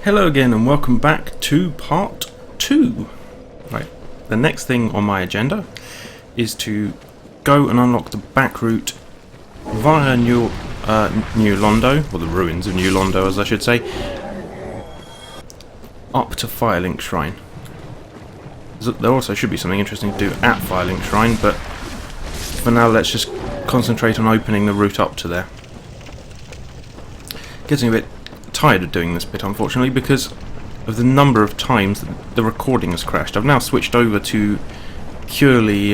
Hello again and welcome back to part 2. Right, the next thing on my agenda is to go and unlock the back route via New Londo, or the ruins of New Londo as I should say, up to Firelink Shrine. There also should be something interesting to do at Firelink Shrine, but for now let's just concentrate on opening the route up to there. Getting a bit tired of doing this bit unfortunately because of the number of times that the recording has crashed. I've now switched over to purely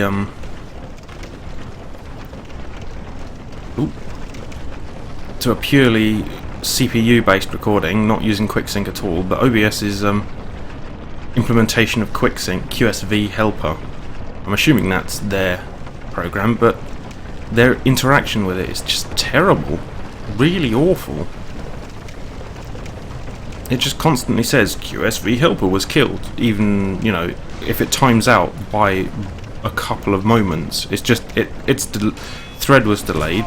to a purely CPU based recording, not using QuickSync at all, but OBS's implementation of QuickSync, QSV helper. I'm assuming that's their program, but their interaction with it is just terrible, really awful. It just constantly says QSV helper was killed, even, you know, if it times out by a couple of moments. It's just, its thread was delayed.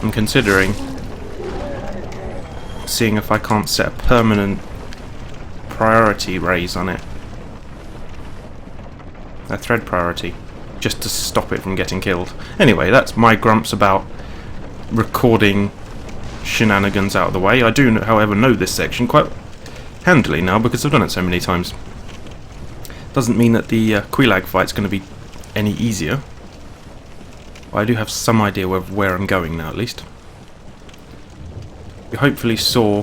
I'm considering seeing if I can't set a permanent priority raise on it. A thread priority. Just to stop it from getting killed. Anyway, that's my grumps about recording shenanigans out of the way. I do, however, know this section quite handily now because I've done it so many times. Doesn't mean that the Quelaag fight's going to be any easier. I do have some idea of where I'm going now, at least. You hopefully saw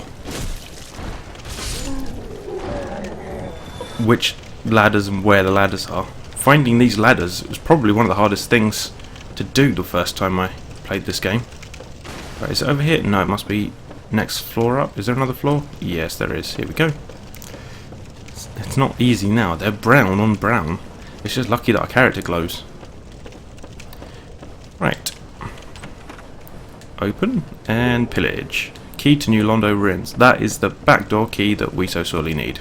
which ladders and where the ladders are. Finding these ladders was probably one of the hardest things to do the first time I played this game. Right, is it over here? No, it must be next floor up. Is there another floor? Yes, there is. Here we go. It's not easy now. They're brown on brown. It's just lucky that our character glows. Right. Open and pillage. Key to New Londo ruins. That is the backdoor key that we so sorely need.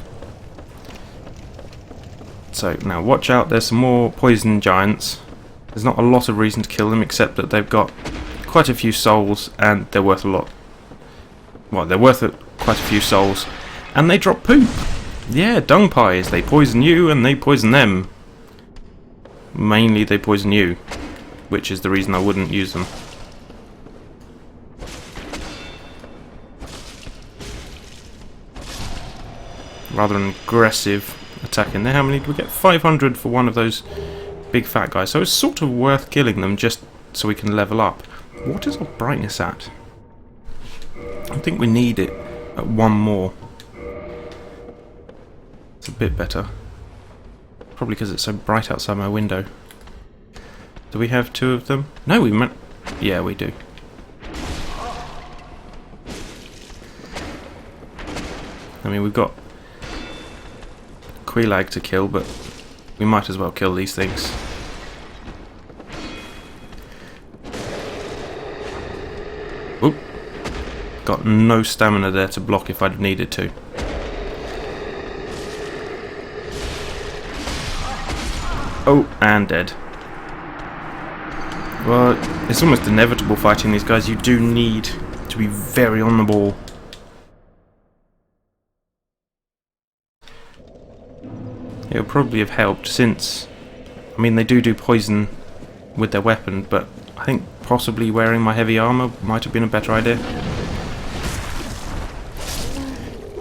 So, now watch out, there's some more poison giants. There's not a lot of reason to kill them except that they've got quite a few souls and they're worth a lot. Well, they're worth quite a few souls. And they drop poop! Yeah, dung pies. They poison you and they poison them. Mainly they poison you, which is the reason I wouldn't use them. Rather an aggressive attack in there. How many did we get? 500 for one of those big fat guys. So it's sort of worth killing them just so we can level up. What is our brightness at? I think we need it at one more. It's a bit better. Probably because it's so bright outside my window. Do we have two of them? No, we meant... Yeah, we do. I mean, we've got Quelaag to kill, but we might as well kill these things. Oop. Got no stamina there to block if I'd needed to. Oh, and dead. Well, it's almost inevitable fighting these guys. You do need to be very on the ball. It would probably have helped since, I mean, they do poison with their weapon, but I think possibly wearing my heavy armor might have been a better idea.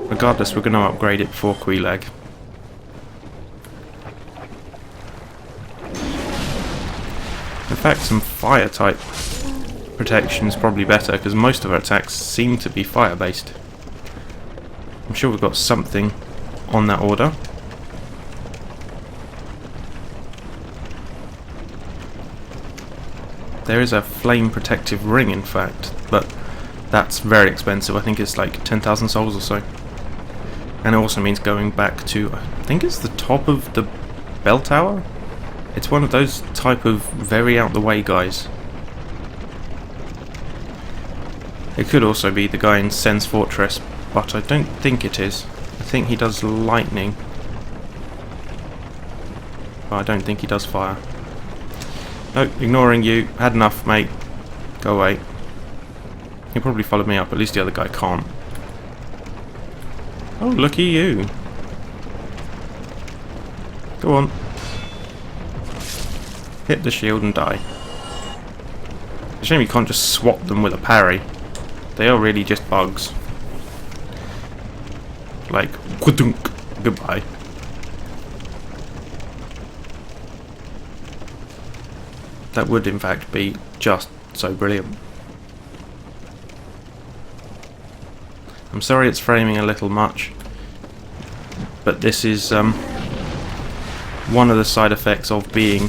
Regardless, we're going to upgrade it before Quelaag. In fact, some fire type protection is probably better because most of our attacks seem to be fire based. I'm sure we've got something on that order. There is a flame protective ring, in fact, but that's very expensive. I think it's like 10,000 souls or so. And it also means going back to, I think it's the top of the bell tower? It's one of those type of very out the way guys. It could also be the guy in Sen's Fortress, but I don't think it is. I think he does lightning. But I don't think he does fire. No, ignoring you. Had enough, mate. Go away. He probably followed me up. At least the other guy can't. Oh, looky you. Go on. Hit the shield and die. It's a shame you can't just swap them with a parry. They are really just bugs. Like, kwadunk. Goodbye. That would in fact be just so brilliant. I'm sorry it's framing a little much, but this is one of the side effects of being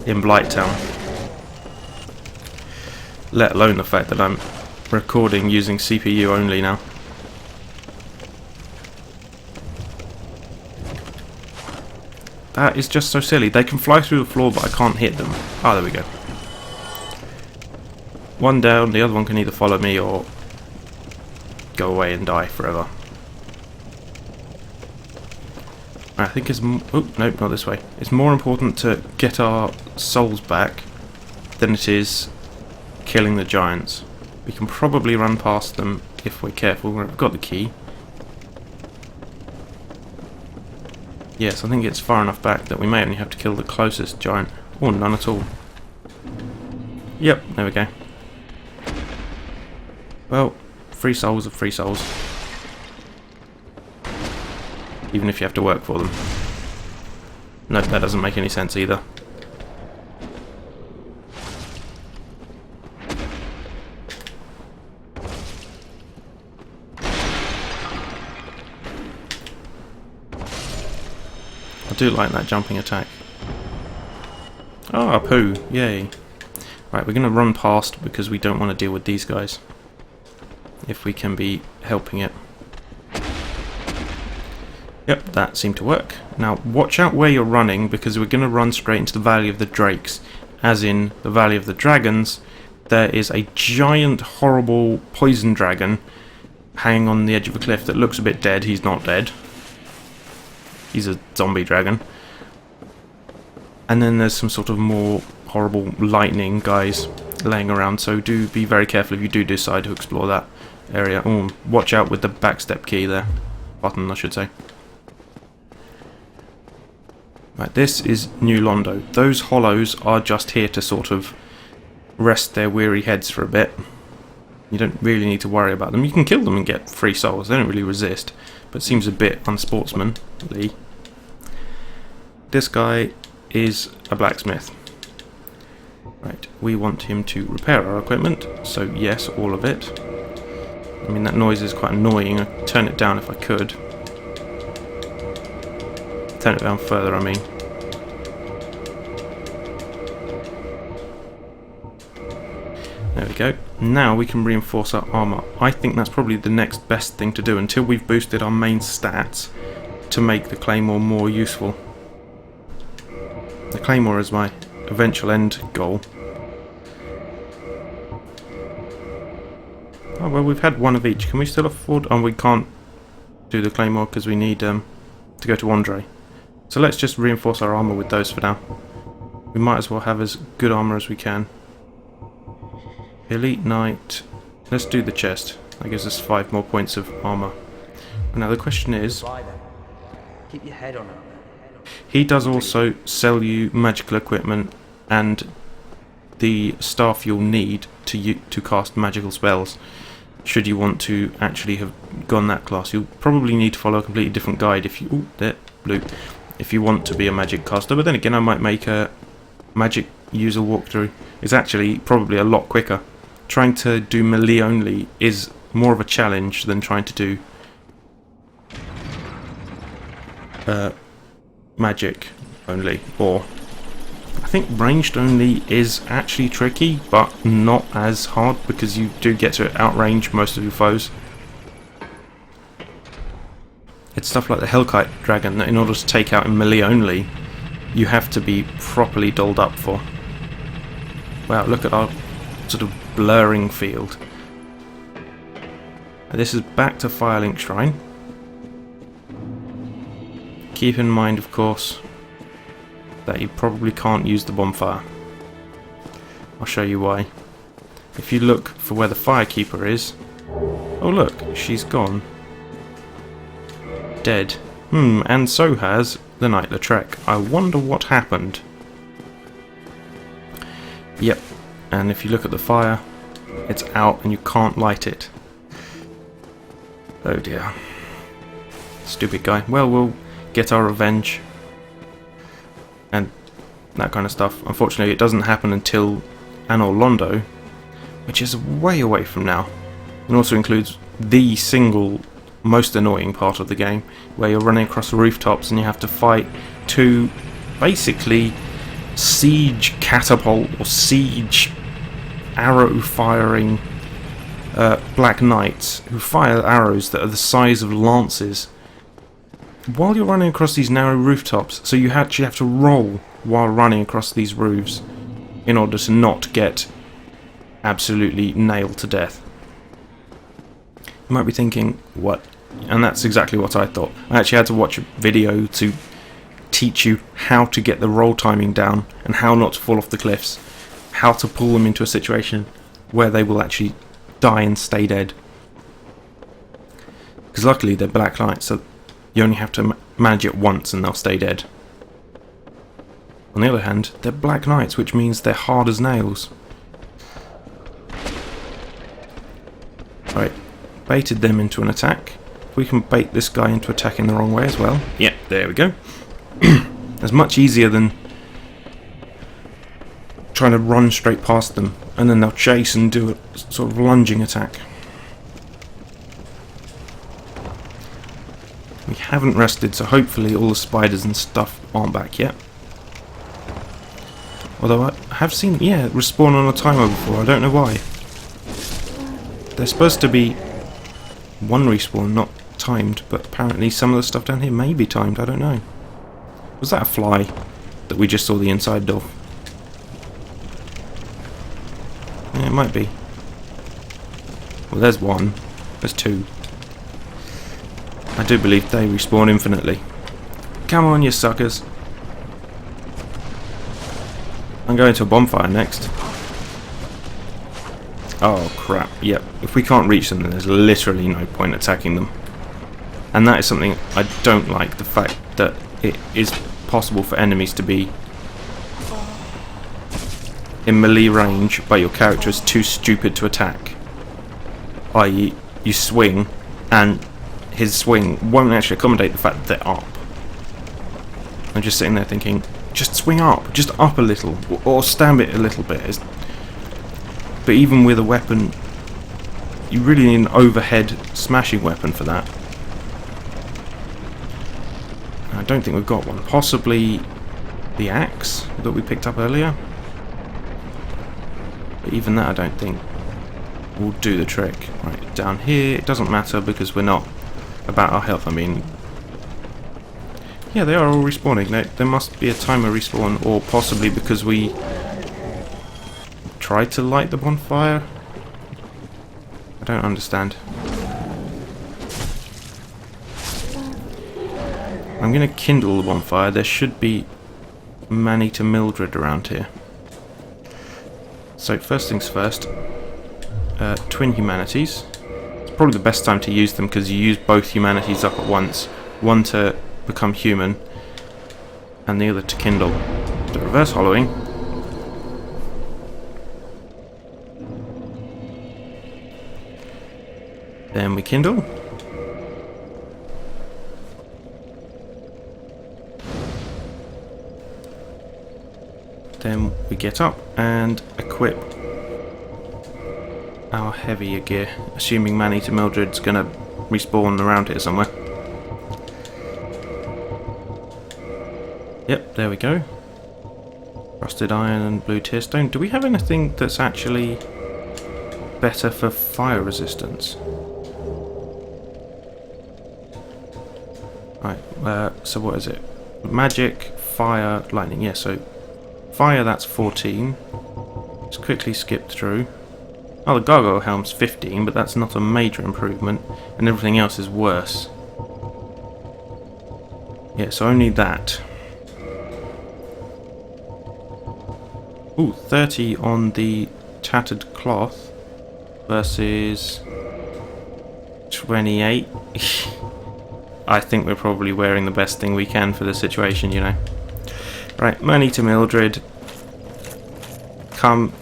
in Blighttown. Let alone the fact that I'm recording using CPU only now. That is just so silly. They can fly through the floor, but I can't hit them. Ah, there we go. One down, the other one can either follow me or go away and die forever. I think it's... oh, no, not this way. It's more important to get our souls back than it is killing the giants. We can probably run past them if we're careful. We've got the key. Yes, I think it's far enough back that we may only have to kill the closest giant, or none at all. Yep, there we go. Well, 3 souls are 3 souls. Even if you have to work for them. No, that doesn't make any sense either. I do like that jumping attack. Ah, poo, yay. Right, we're going to run past because we don't want to deal with these guys. If we can be helping it. Yep, that seemed to work. Now, watch out where you're running because we're going to run straight into the Valley of the Drakes. As in the Valley of the Dragons, there is a giant, horrible poison dragon hanging on the edge of a cliff that looks a bit dead. He's not dead. He's a zombie dragon. And then there's some sort of more horrible lightning guys laying around, so do be very careful if you do decide to explore that area. Oh, watch out with the backstep key there. Button, I should say. Right, this is New Londo. Those hollows are just here to sort of rest their weary heads for a bit. You don't really need to worry about them. You can kill them and get 3 souls. They don't really resist, but it seems a bit unsportsmanly. This guy is a blacksmith. Right, we want him to repair our equipment, so yes, all of it. I mean, that noise is quite annoying. I'd turn it down if I could. Turn it down further, I mean. There we go. Now we can reinforce our armour. I think that's probably the next best thing to do until we've boosted our main stats to make the Claymore more useful. The Claymore is my eventual end goal. Oh, well, we've had one of each. Can we still afford... oh, we can't do the Claymore because we need to go to Andre. So let's just reinforce our armour with those for now. We might as well have as good armour as we can. Elite Knight. Let's do the chest. That gives us 5 more points of armour. Now the question is... keep your head on it. He does also sell you magical equipment and the staff you'll need to cast magical spells. Should you want to actually have gone that class, you'll probably need to follow a completely different guide if you... ooh, there, blue. If you want to be a magic caster, but then again I might make a magic user walkthrough. It's actually probably a lot quicker. Trying to do melee only is more of a challenge than trying to do magic only, or I think ranged only is actually tricky, but not as hard because you do get to outrange most of your foes. It's stuff like the Hellkite Dragon that in order to take out in melee only, you have to be properly dolled up for. Wow, look at our sort of blurring field. And this is back to Firelink Shrine. Keep in mind, of course, that you probably can't use the bonfire. I'll show you why. If you look for where the firekeeper is... Oh look, she's gone. Dead. And so has the Knight Lautrec. I wonder what happened. Yep, and if you look at the fire, it's out and you can't light it. Oh dear. Stupid guy. Well, we'll get our revenge. And that kind of stuff. Unfortunately, it doesn't happen until Anor Londo, which is way away from now. And also includes the single most annoying part of the game, where you're running across rooftops and you have to fight two basically siege catapult or siege arrow firing black knights who fire arrows that are the size of lances while you're running across these narrow rooftops, so you actually have to roll while running across these roofs in order to not get absolutely nailed to death. You might be thinking, what? And that's exactly what I thought. I actually had to watch a video to teach you how to get the roll timing down and how not to fall off the cliffs, how to pull them into a situation where they will actually die and stay dead. Because luckily they're black knights, so you only have to manage it once and they'll stay dead. On the other hand, they're black knights, which means they're hard as nails. Right, baited them into an attack. We can bait this guy into attacking the wrong way as well. Yeah, there we go. It's much easier than trying to run straight past them and then they'll chase and do a sort of lunging attack. We haven't rested, so hopefully all the spiders and stuff aren't back yet. Although I have seen, yeah, respawn on a timer before, I don't know why. They're supposed to be one respawn, not timed, but apparently some of the stuff down here may be timed, I don't know. Was that a fly that we just saw the inside of? Yeah, it might be. Well, there's one. There's two. I do believe they respawn infinitely. Come on, you suckers. I'm going to a bonfire next. Oh crap, yep. If we can't reach them, then there's literally no point attacking them. And that is something I don't like, the fact that it is possible for enemies to be in melee range, but your character is too stupid to attack. I.e., you swing, and his swing won't actually accommodate the fact that they're up. I'm just sitting there thinking, just swing up, just up a little, or stab it a little bit. But even with a weapon, you really need an overhead smashing weapon for that. I don't think we've got one. Possibly the axe that we picked up earlier. But even that I don't think will do the trick. Right, down here, it doesn't matter because we're not about our health. I mean, yeah, they are all respawning. There must be a timer respawn, or possibly because we tried to light the bonfire. I don't understand. I'm going to kindle the bonfire. There should be Manny to Mildred around here. So first things first, twin humanities. It's probably the best time to use them because you use both humanities up at once. One to become human and the other to kindle. The reverse hollowing. Then we kindle. Then we get up and equip our heavier gear, assuming Manny to Mildred's gonna respawn around here somewhere. Yep, there we go. Rusted iron and blue tear stone. Do we have anything that's actually better for fire resistance? Right, so what is it? Magic, fire, lightning. Yeah, so fire, that's 14. Let's quickly skip through. Oh, the gargoyle helm's 15, but that's not a major improvement, and everything else is worse. Yeah, so only that. Ooh, 30 on the tattered cloth versus 28. I think we're probably wearing the best thing we can for the situation, you know. Right, money to Mildred. Come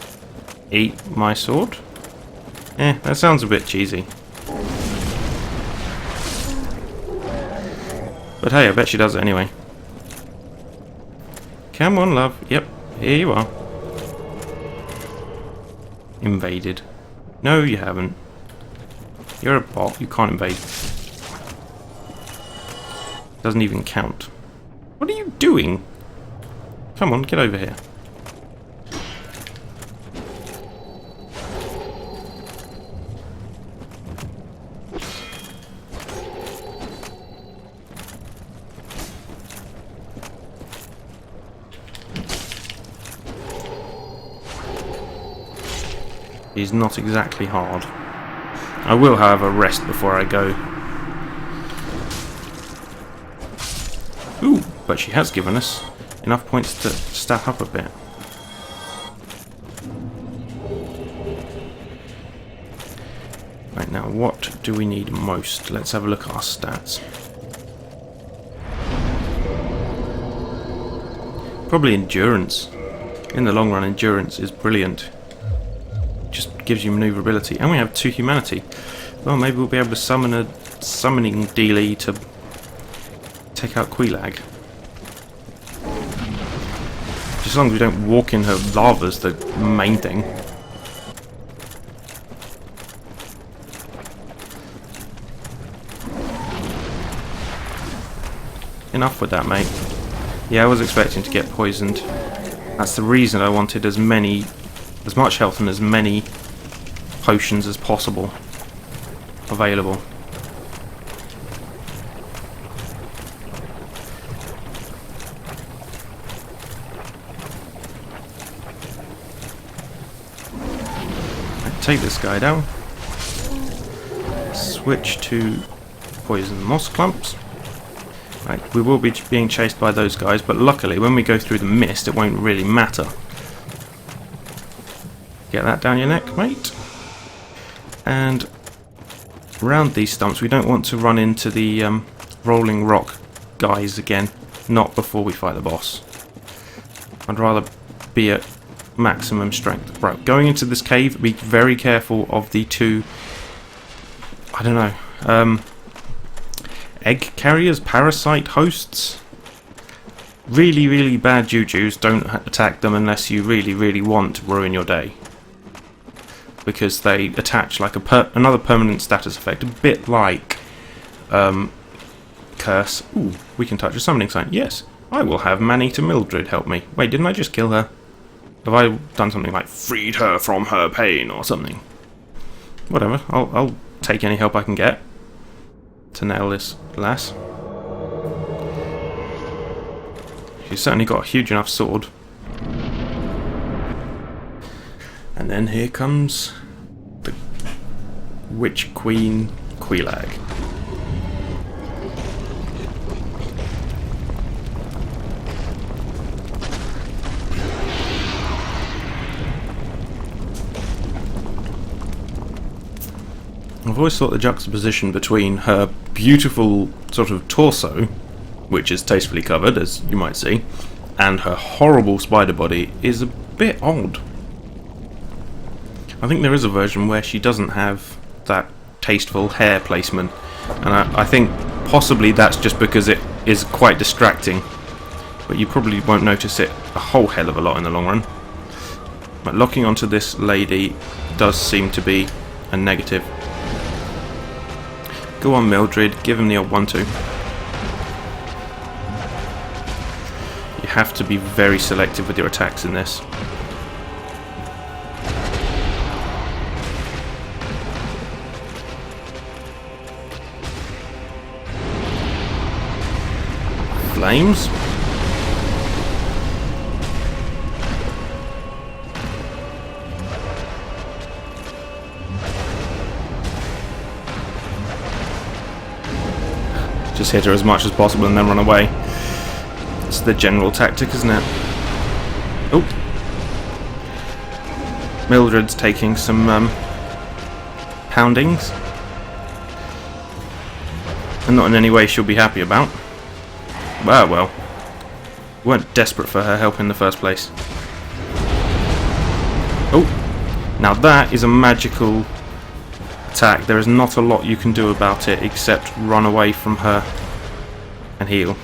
eat my sword. That sounds a bit cheesy. But hey, I bet she does it anyway. Come on, love. Yep, here you are. Invaded. No, you haven't. You're a bot. You can't invade. Doesn't even count. What are you doing? Come on, get over here. He's not exactly hard. I will, however, rest before I go. Ooh, but she has given us enough points to stack up a bit. Right, now what do we need most? Let's have a look at our stats. Probably endurance. In the long run, endurance is brilliant. Just gives you maneuverability. And we have 2 humanity. Well, maybe we'll be able to summon a summoning dealie to take out Quelaag. Just as long as we don't walk in her lava's the main thing. Enough with that, mate. Yeah, I was expecting to get poisoned. That's the reason I wanted as much health and as many potions as possible available. Take this guy down. Switch to poison moss clumps. Right, we will be being chased by those guys, but luckily when we go through the mist it won't really matter. Get that down your neck, mate. And around these stumps we don't want to run into the rolling rock guys again. Not before we fight the boss. I'd rather be at maximum strength. Right, going into this cave, be very careful of the 2, I don't know, egg carriers, parasite hosts. Really, really bad jujus. Don't attack them unless you really, really want to ruin your day. Because they attach like another permanent status effect, a bit like Curse. Ooh, we can touch a summoning sign. Yes, I will have Man-Eater Mildred help me. Wait, didn't I just kill her? Have I done something like freed her from her pain or something? Whatever, I'll take any help I can get to nail this lass. She's certainly got a huge enough sword. And then here comes the Witch Queen Quelaag. I've always thought the juxtaposition between her beautiful sort of torso, which is tastefully covered, as you might see, and her horrible spider body is a bit odd. I think there is a version where she doesn't have that tasteful hair placement, and I think possibly that's just because it is quite distracting, but you probably won't notice it a whole hell of a lot in the long run. But locking onto this lady does seem to be a negative. Go on, Mildred, give him the odd 1-2. You have to be very selective with your attacks in this. Flames? Just hit her as much as possible and then run away. It's the general tactic, isn't it? Oh! Mildred's taking some poundings. And not in any way she'll be happy about. Well. We weren't desperate for her help in the first place. Oh, now that is a magical attack. There is not a lot you can do about it except run away from her and heal.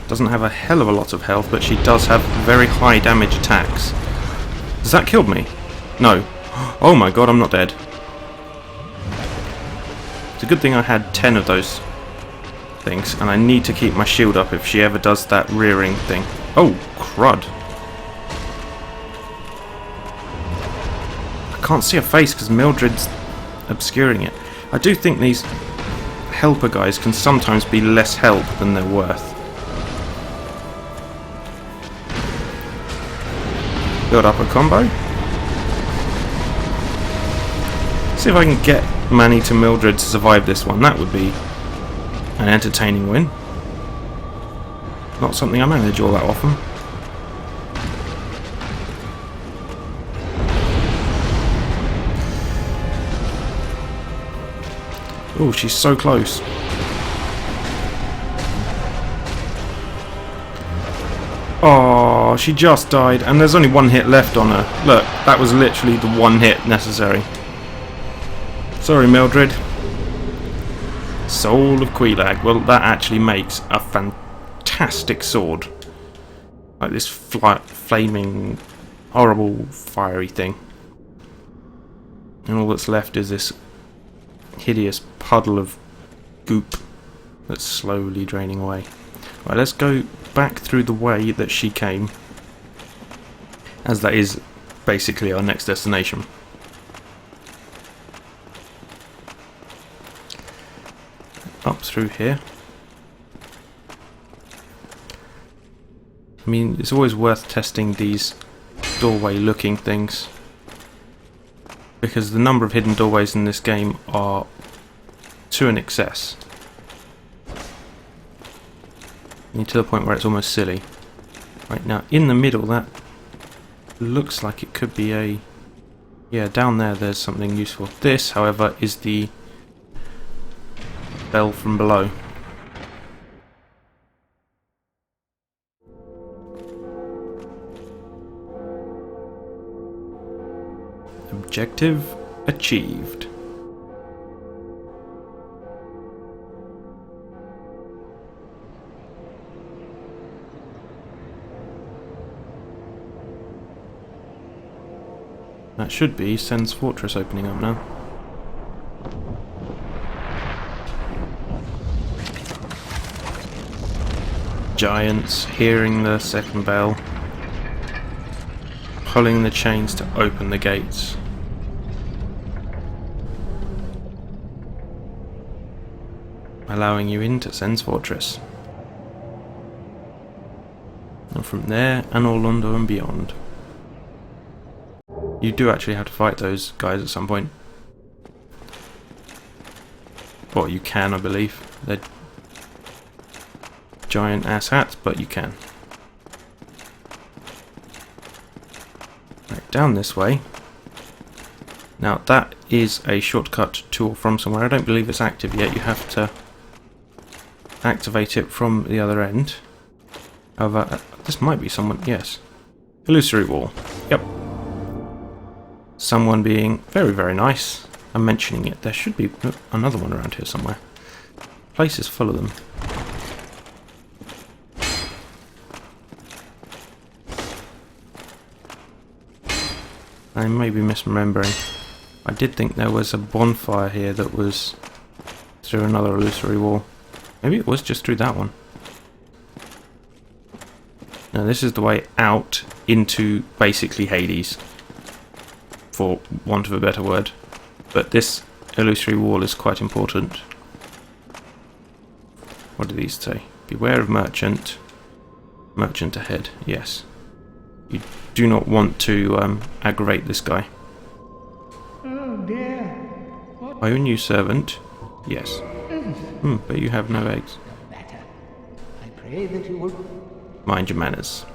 Doesn't have a hell of a lot of health, but she does have very high damage attacks. Does that kill me? No. Oh my god, I'm not dead. It's a good thing I had 10 of those things, and I need to keep my shield up if she ever does that rearing thing. Oh, crud. I can't see her face because Mildred's obscuring it. I do think these helper guys can sometimes be less help than they're worth. Build up a combo. See if I can get Manny to Mildred to survive this one. That would be an entertaining win. Not something I manage all that often. Oh, she's so close. Oh, she just died, and there's only one hit left on her. Look, that was literally the one hit necessary. Sorry, Mildred. Soul of Quelaag. Well, that actually makes a fantastic sword. Like this flaming, horrible, fiery thing. And all that's left is this hideous puddle of goop that's slowly draining away. Right, let's go back through the way that she came, as that is basically our next destination. Up through here. I mean, it's always worth testing these doorway looking things, because the number of hidden doorways in this game are to an excess. To the point where it's almost silly. Right, now in the middle, that looks like it could be a... Yeah, down there's something useful. This, however, is the bell from below. Objective achieved. That should be Sen's Fortress opening up now. Giants hearing the second bell, pulling the chains to open the gates. Allowing you into Sen's Fortress. And from there, Anorlondo and beyond. You do actually have to fight those guys at some point. Well, you can, I believe. They're giant ass hats, but you can. Right, down this way. Now, that is a shortcut to or from somewhere. I don't believe it's active yet. You have to activate it from the other end. However, this might be someone... Yes. Illusory wall. Yep. Someone being very, very nice and mentioning it. There should be another one around here somewhere. The place is full of them. I may be misremembering. I did think there was a bonfire here that was through another illusory wall. Maybe it was just through that one. Now this is the way out into basically Hades, for want of a better word. But this illusory wall is quite important. What do these say? Beware of merchant. Merchant ahead, yes. You do not want to aggravate this guy. Oh dear. Are you a new servant? Yes. But you have no eggs. Matter. I pray that you will. Mind your manners.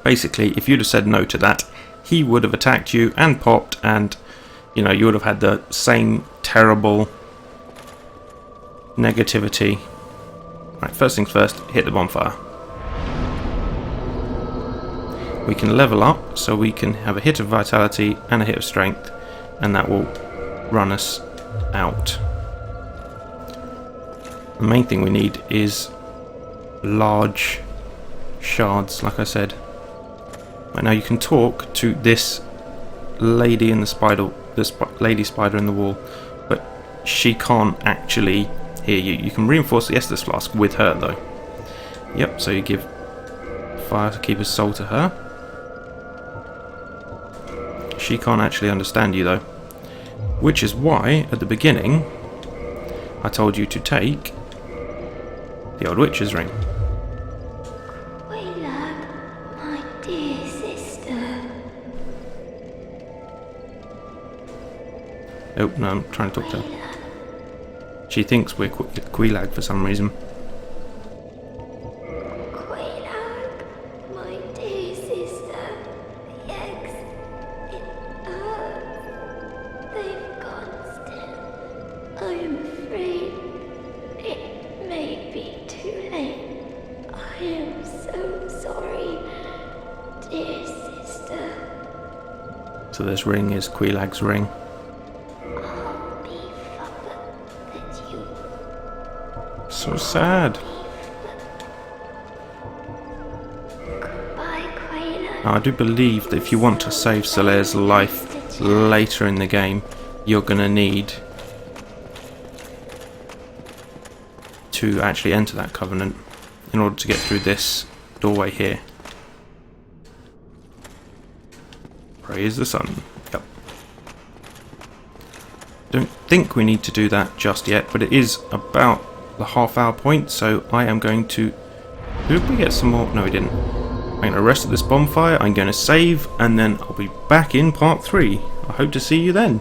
Basically, if you'd have said no to that, he would have attacked you and popped, and you know, you would have had the same terrible negativity. Right, first things first, hit the bonfire. We can level up, so we can have a hit of vitality and a hit of strength, and that will run us out. The main thing we need is large shards, like I said. Right, now you can talk to this lady in the spider, lady spider in the wall, but she can't actually hear you. You can reinforce the Estus flask with her though. Yep, so you give Firekeeper's soul to her. She can't actually understand you though, which is why at the beginning I told you to take the old witch's ring. My dear sister. Oh no, I'm trying to talk to her. She thinks we're Quelaag for some reason. Quelaag, my dear sister. The eggs, it hurts. They've gone still. I am afraid it may be too late. I am so sorry, dear sister. So this ring is Quelaag's ring. I'll be father that you. So sad. Goodbye, Quelaag. Now, I do believe that if you want to save Solaire's life later in the game, you're going to need to actually enter that covenant in order to get through this doorway here. Praise the sun. Yep. Don't think we need to do that just yet, but it is about the half-hour point, so I am going to... Did we get some more? No, we didn't. I'm going to rest at this bonfire, I'm going to save, and then I'll be back in part 3. I hope to see you then.